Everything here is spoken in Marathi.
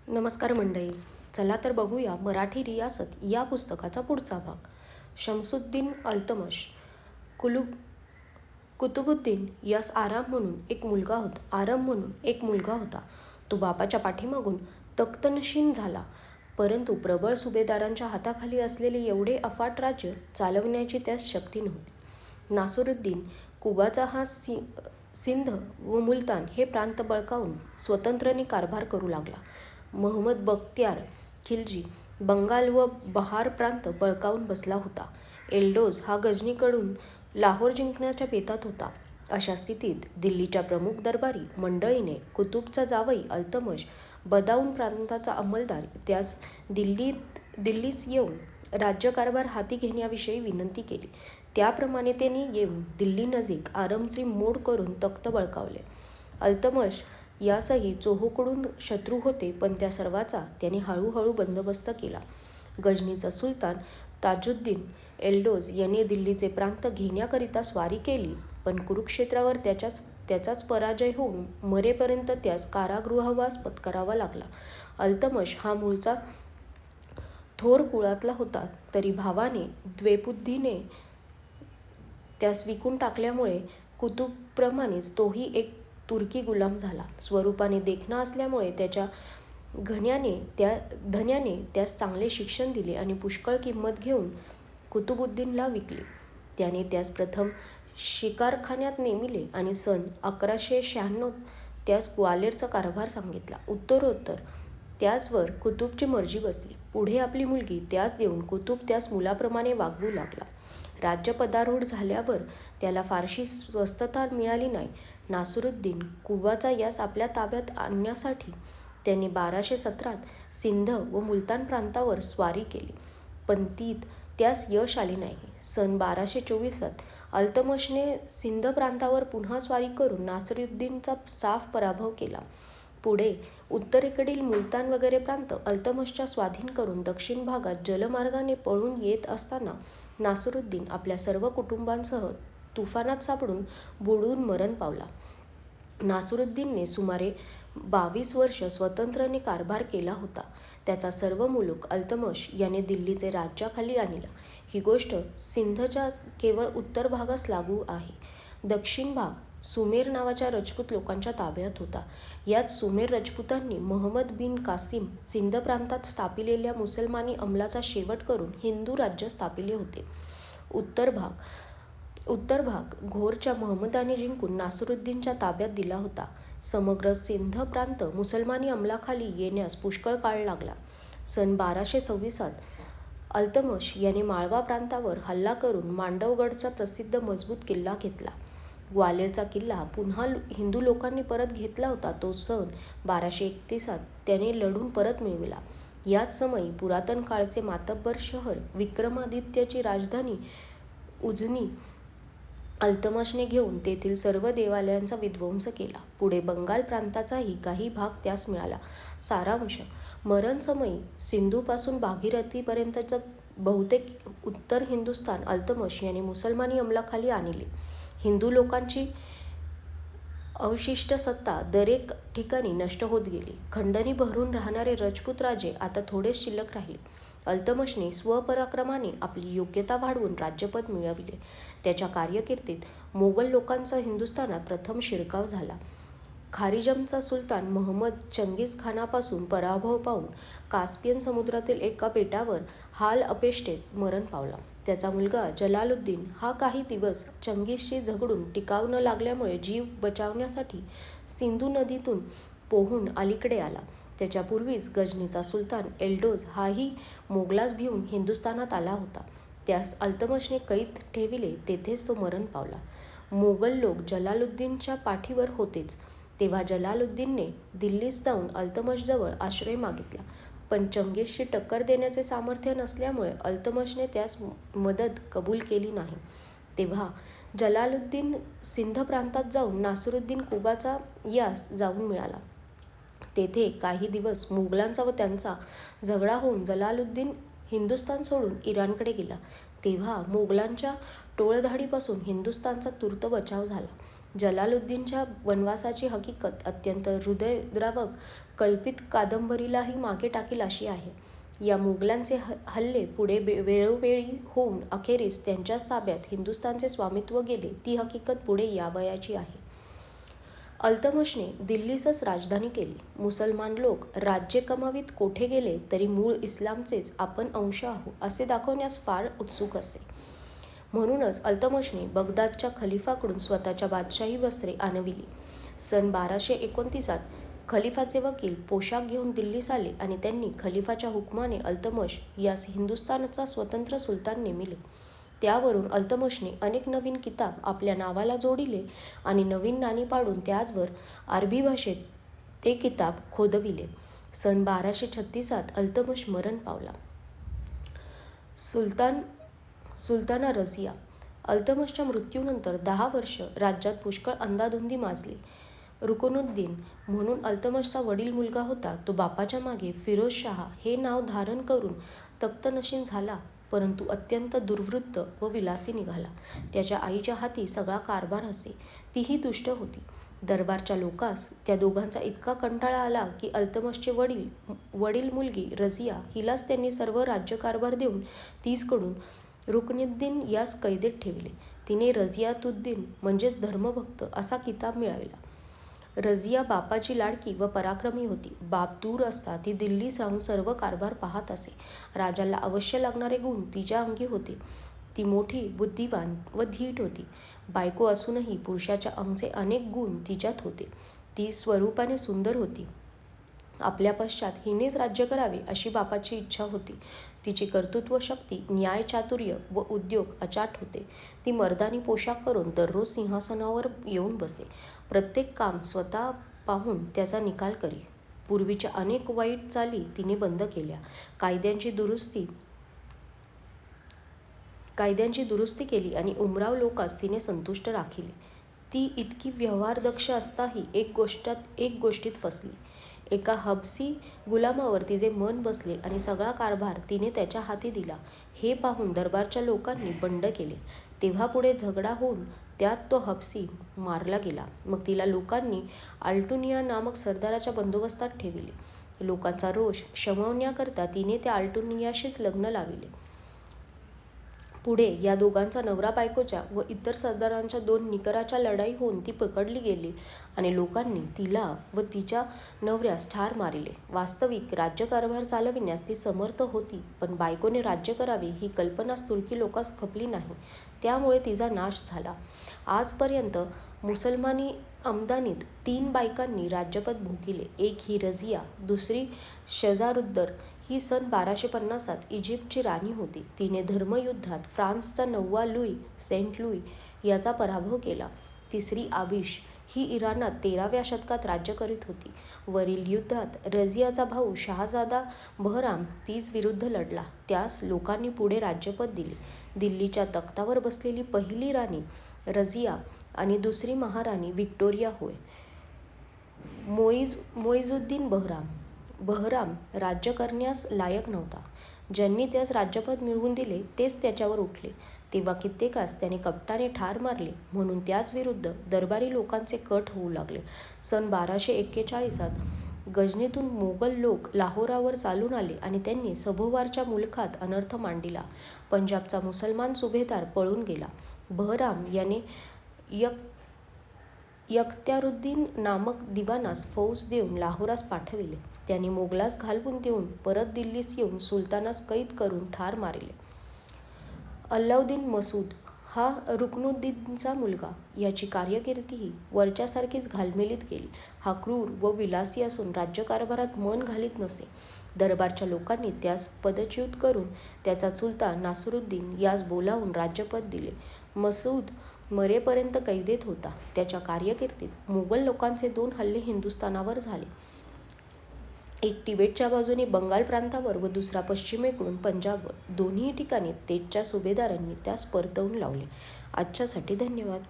नमस्कार मंडळी. चला तर बघूया मराठी रियासत या पुस्तकाचा पुढचा भाग. शमसुद्दीन अल्तमश. कुतुबुद्दीन यास आरम म्हणून एक मुलगा होता. तो बापाच्या पाठीमागून तख्तनशीन झाला, परंतु प्रबळ सुभेदारांच्या हाताखाली असलेले एवढे अफाट राज्य चालविण्याची त्यास शक्ती नव्हती. नासिरुद्दीन कुबाचा हा सिंध व मुलतान हे प्रांत बळकावून स्वतंत्राने कारभार करू लागला. महमद बख्तियार खिलजी बंगाल व बहार प्रांत बळकावून बसला होता. एल्डोज हा गझनीकडून लाहोर जिंकण्याच्या बेतात होता. अशा स्थितीत दिल्लीच्या प्रमुख दरबारी मंडळीने कुतुबचा जावई अल्तमश, बदाऊन प्रांताचा अंमलदार त्यास दिल्लीस येऊन राज्यकारभार हाती घेण्याविषयी विनंती केली. त्याप्रमाणे त्यांनी येऊन दिल्लीनजीक आरमचे मोड करून तख्त बळकावले. अल्तमश यासही चोहोकडून शत्रू होते, पण त्या सर्वाचा त्याने हळूहळू बंदोबस्त केला. गझनीचा सुलतान ताजुद्दीन एल्डोज याने दिल्लीचे प्रांत घेण्याकरिता स्वारी केली, पण कुरुक्षेत्रावर त्याचाच पराजय होऊन मरेपर्यंत त्यास कारागृहवास पत्करावा लागला. अल्तमश हा मूळचा थोर कुळातला होता, तरी भावाने द्वेपुद्दीनने त्यास विकून टाकल्यामुळे कुतुबप्रमाणेच तोही एक तुर्की गुलाम झाला. स्वरूपाने देखणा असल्यामुळे त्याच्या धन्याने त्यास चांगले शिक्षण दिले आणि पुष्कळ किंमत घेऊन कुतुबुद्दीनला विकले. त्याने त्यास प्रथम शिकारखान्यात नेमिले आणि सन 1196 त्यास ग्वाल्हेरचा कारभार सांगितला. उत्तरोत्तर त्यासवर कुतुबची मर्जी बसली. पुढे आपली मुलगी त्यास देऊन कुतुब त्यास मुलाप्रमाणे वागवू लागला. राज्यपदारूढ झाल्यावर त्याला फारशी स्वस्थता मिळाली नाही. नासिरुद्दीन कुबाचा यास आपल्या ताब्यात आणण्यासाठी त्याने 1217 सिंध व मुलतान प्रांतावर स्वारी केली, पण तीत त्यास यश आले नाही. सन 1224 अल्तमशने सिंध प्रांतावर पुन्हा स्वारी करून नासिरुद्दीनचा साफ पराभव केला. पुढे उत्तरेकडील मुलतान वगैरे प्रांत अल्तमशच्या स्वाधीन करून दक्षिण भागात जलमार्गाने पळून येत असताना नासिरुद्दीन आपल्या सर्व कुटुंबांसह तुफानात सापडून बुडून मरण पावला. नासिरुद्दीनने सुमारे 22 वर्ष स्वतंत्राने कारभार केला होता. त्याचा सर्व मुलूक अल्तमश याने दिल्लीचे राज्याखाली आणला. ही गोष्ट सिंधच्या केवळ उत्तर भागास लागू आहे. दक्षिण भाग सुमेर नावाच्या राजपूत लोकांच्या ताब्यात होता. यात सुमेर राजपुतांनी महमद बिन कासिम सिंध प्रांतात स्थापिलेल्या मुसलमानी अंमलाचा शेवट करून हिंदू राज्य स्थापिले होते. उत्तर भाग घोरच्या महमदाने जिंकून नासिरुद्दीनच्या ताब्यात दिला होता. समग्र सिंध प्रांत मुसलमानी अंमलाखाली येण्यास पुष्कळ काळ लागला. सन 1226 अल्तमश याने माळवा प्रांतावर हल्ला करून मांडवगडचा प्रसिद्ध मजबूत किल्ला घेतला. ग्वाल्हेरचा किल्ला पुन्हा हिंदू लोकांनी परत घेतला होता, तो सन 1231 त्याने लढून परत मिळविला. याच समयी पुरातन काळचे मातब्बर शहर विक्रमादित्याची राजधानी उजनी अल्तमशने घेऊन तेथील सर्व देवालयांचा विध्वंस केला. पुढे बंगाल प्रांताचाही काही भाग त्यास मिळाला. सारांश: मरणसमयी सिंधूपासून भागीरथीपर्यंतचे बहुतेक उत्तर हिंदुस्थान अल्तमश याने मुसलमानी अंमलाखाली आणले. हिंदू लोकांची अवशिष्ट सत्ता दरेक ठिकाणी नष्ट होत गेली. खंडणी भरून राहणारे राजपूत राजे आता थोडेच शिल्लक राहिले. अल्तमशने स्वपराक्रमाने आपली योग्यता वाढवून राज्यपद मिळविले. त्याच्या कारकिर्दीत मोगल लोकांचा हिंदुस्थानात प्रथम शिरकाव झाला. खारिजमचा सुलतान महमद चंगीझ खानापासून पराभव पावून कास्पियन समुद्रातील एका बेटावर हाल अपेष्टेत मरण पावला. त्याचा मुलगा जलालुद्दीन हा काही दिवस चंगीझशी झगडून टिकाव न लागल्यामुळे जीव बचावण्यासाठी सिंधू नदीतून पोहून अलीकडे आला. त्याच्यापूर्वीच गझनीचा सुलतान एल्डोज हाही मोगलास भिवून हिंदुस्थानात आला होता. त्यास अल्तमशने कैद ठेविले, तेथेच तो मरण पावला. मोगल लोक जलालुद्दीनच्या पाठीवर होतेच, तेव्हा जलालुद्दीनने दिल्लीस जाऊन अल्तमशजवळ आश्रय मागितला, पण चंगीझशी टक्कर देण्याचे सामर्थ्य नसल्यामुळे अल्तमशने त्यास मदत कबूल केली नाही. तेव्हा जलालुद्दीन सिंध प्रांतात जाऊन नासिरुद्दीन कुबाचा यास जाऊन मिळाला. तेथे काही दिवस मोगलांचा व त्यांचा झगडा होऊन जलालुद्दीन हिंदुस्थान सोडून इराणकडे गेला. तेव्हा मोगलांच्या टोळधाडीपासून हिंदुस्थानचा तूर्त बचाव झाला. जलालुद्दीनच्या वनवासाची हकीकत अत्यंत हृदयद्रावक कल्पित कादंबरीलाही मागे टाकील अशी आहे. या मुघलांचे हल्ले पुढे वेळोवेळी होऊन अखेरीस त्यांच्याच ताब्यात हिंदुस्थानचे स्वामित्व गेले ती हकीकत पुढे यावयाची आहे. अल्तमशने दिल्लीसच राजधानी केली. मुसलमान लोक राज्य कमावीत कोठे गेले तरी मूळ इस्लामचेच आपण अंश आहोत असे दाखवण्यास फार उत्सुक असे. म्हणूनच अल्तमशने बगदादच्या खलिफाकडून स्वतःच्या बादशाही वस्त्रे आणविली. सन 1229 खलिफाचे वकील पोशाख घेऊन दिल्लीस आले आणि त्यांनी खलिफाच्या हुकमाने अल्तमश यास हिंदुस्थानचा स्वतंत्र सुलतान नेमिले. त्यावरून अल्तमशने अनेक नवीन किताब आपल्या नावाला जोडिले आणि नवीन नाणी पाडून त्याचवर अरबी भाषेत ते किताब खोदविले. सन 1236 अल्तमश मरण पावला. सुलताना रझिया. अल्तमशच्या मृत्यूनंतर 10 वर्ष राज्यात पुष्कळ अंधाधुंदी माजली. रुकनुद्दीन म्हणून अल्तमशचा वडील मुलगा होता तो बापाच्या मागे फिरोजशाह हे नाव धारण करून तख्तनशीन झाला, परंतु अत्यंत दुर्वृत्त व विलासी निघाला. त्याच्या आईच्या हाती सगळा कारभार असे. तीही दुष्ट होती. दरबारच्या लोकास त्या दोघांचा इतका कंटाळा आला की अल्तमशचे वडील मुलगी रझिया हिलाच त्यांनी सर्व राज्यकारभार देऊन तीचकडून रुकनुद्दीन यास कैदेत ठेविले. तिने रझियातुद्दीन म्हणजेच धर्मभक्त असा किताब मिळविला. रझिया बापाची लाडकी व पराक्रमी होती. बाप दूर असता ती दिल्लीस राहून सर्व कारभार पाहत असे. राजाला अवश्य लागणारे गुण तिच्या अंगी होते. ती मोठी, बुद्धिवान व धीट होती. बायको असूनही पुरुषाच्या अंगचे अनेक गुण तिच्यात होते. ती स्वरूपाने सुंदर होती. आपल्या पश्चात हिनेच राज्य करावे अशी बापाची इच्छा होती. तिची कर्तृत्व शक्ती, न्याय चातुर्य व उद्योग अचाट होते. ती मर्दानी पोशाख करून दररोज सिंहासनावर येऊन बसे. प्रत्येक काम स्वतः पाहून त्याचा निकाल करी. पूर्वीच्या अनेक वाईट चाली तिने बंद केल्या. कायद्यांची दुरुस्ती केली आणि उमराव लोकास तिने संतुष्ट राखिले. ती इतकी व्यवहारदक्ष असताही एक गोष्टीत फसली. एका हबसी गुलामावर तिचे मन बसले आणि सगळा कारभार तिने त्याच्या हाती दिला. हे पाहून दरबारच्या लोकांनी बंड केले. तेव्हा पुढे झगडा होऊन त्यात तो हबसी मारला गेला. मग तिला लोकांनी आल्टुनिया नामक सरदाराच्या बंदोबस्तात ठेविले. लोकांचा रोष शमवण्याकरता तिने त्या आल्टुनियाशीच लग्न लाविले. पुढे या दोघांचा नवरा बायकोच्या व इतर सरदारांच्या 2 निकराच्या लढाई होऊन ती पकडली गेली आणि लोकांनी तिला व तिच्या नवऱ्यास ठार मारिले. वास्तविक राज्यकारभार चालविण्यास ती समर्थ होती, पण बायकोने राज्य करावे ही कल्पनाच तुर्की लोकांस खपली नाही. त्यामुळे तिचा नाश झाला. आजपर्यंत मुसलमानी आमदानीत 3 बायकांनी राज्यपद भोगिले. एक ही रझिया, दुसरी शजारुद्दर ही सन 1250 इजिप्तची राणी होती. तिने धर्मयुद्धात फ्रान्सचा 9वा लुई सेंट लुई याचा पराभव केला. तिसरी आबिश ही इराणात 13व्या शतकात राज्य करीत होती. वरील युद्धात रझियाचा भाऊ शहाजादा बहराम तीच विरुद्ध लढला. त्यास लोकांनी पुढे राज्यपद दिले. दिल्लीच्या तख्तावर बसलेली पहिली राणी रझिया आणि दुसरी महाराणी व्हिक्टोरिया होय. मोइझुद्दीन बहराम राज्य करण्यास लायक नव्हता. ज्यांनी त्यास राज्यपद मिळवून दिले तेच त्याच्यावर उठले. तेव्हा कित्येकास त्याने कपटाने ठार मारले. म्हणून त्याच विरुद्ध दरबारी लोकांचे कट होऊ लागले. सन 1241 गजनीतून मोगल लोक लाहोरावर चालून आले आणि त्यांनी सभोवारच्या मुलखात अनर्थ मांडिला. पंजाबचा मुसलमान सुभेदार पळून गेला. बहराम याने यख्त्यारुद्दीन नामक दिवानास फौज देऊन लाहोरास पाठविले. त्यांनी मोगलास घालवून देऊन परत दिल्लीस येऊन सुलतानास कैद करून ठार मारिले. अल्लाउद्दीन मसूद हा रुकनुद्दीनचा मुलगा. याची कारकिर्दीही वरच्यासारखीच घालमेलीत गेली. हा क्रूर व विलासी असून राज्यकारभारात मन घालीत नसे. दरबारच्या लोकांनी त्यास पदच्युत करून त्याचा चुलता नासिरुद्दीन यास बोलावून राज्यपद दिले. मसूद मरेपर्यंत कैदेत होता. त्याच्या कारकिर्दीत मुघल लोकांचे 2 हल्ले हिंदुस्थानावर झाले. एक तिबेटच्या बाजूने बंगाल प्रांतावर व दुसरा पश्चिमेकडून पंजाबवर. दोन्ही ठिकाणी तेजच्या सुभेदारांनी त्यास परतवून लावले. आजच्यासाठी धन्यवाद.